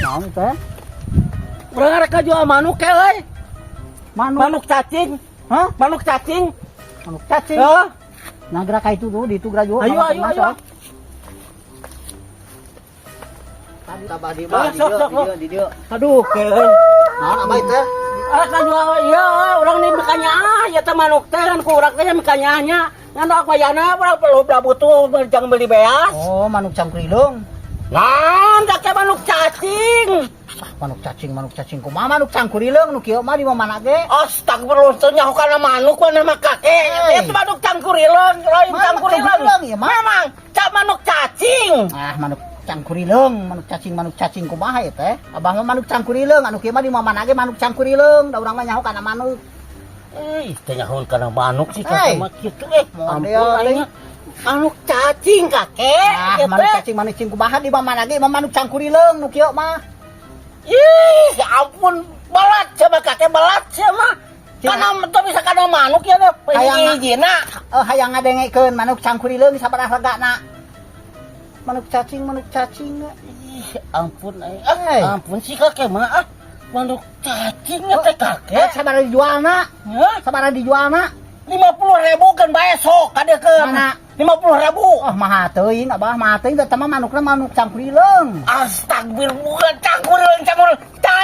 Naon teh? Urang arek jual manuk ke euy. Manuk cacing. Hah? Manuk cacing. Manuk cacing. Heeh. Nah gerak ka itu tuh di itu gerak juga. Ayo. Tadi tabah di Sok. dia. Aduh, ke euy. Naon abah teh? Arek jual iya, urang ni mikanya ya teh manuk teh kan ku urang teh mikanya nya. Ngan aku ayana perlu butuh jangan beli beas. Oh, manuk cangkrilung. Nah, dak manuk cacing. Manuk cacing kumaha manuk cangkrilung nu kieu mah di mana ge? Astagfirullah, teu nyaho kana manuk we nama kakek. Itu manuk cangkurileung, lain cangkurileung. Ya Memang, manuk cacing. Ah, manuk cangkurileung, manuk cacing kumaha ya teh? Abah mah manuk cangkurileung, anu kieu mah di mana ge manuk cangkurileung, da urang mah nyaho kana manuk. Teu nyaho kana manuk sih Hey. kakek mah kitu Model ampun aing. Manuk cacing kakek. Ah, manuk cacing kumaha di mana ge manuk cangkurileung nu kieu mah. Ih, ya ampun, balat coba kakek balat mah. Kana teu bisa kana manuk ya teh. Hijina. Hayang ngadengekeun manuk cangkurileung sabaraha regana. Manuk cacing. Ih, ampun aing. Hey. Ampun sih kakek mah. Manuk cacing teh kakek. Sabaraha dijualna? Hah? Sabaraha dijualna? 50.000 kan bae sok kadekeun. Mana? 50.000. Oh, mah teuing abah mah teuing teh mah manukna manuk cangkurileung. Astagfirullah, cangkur cacing.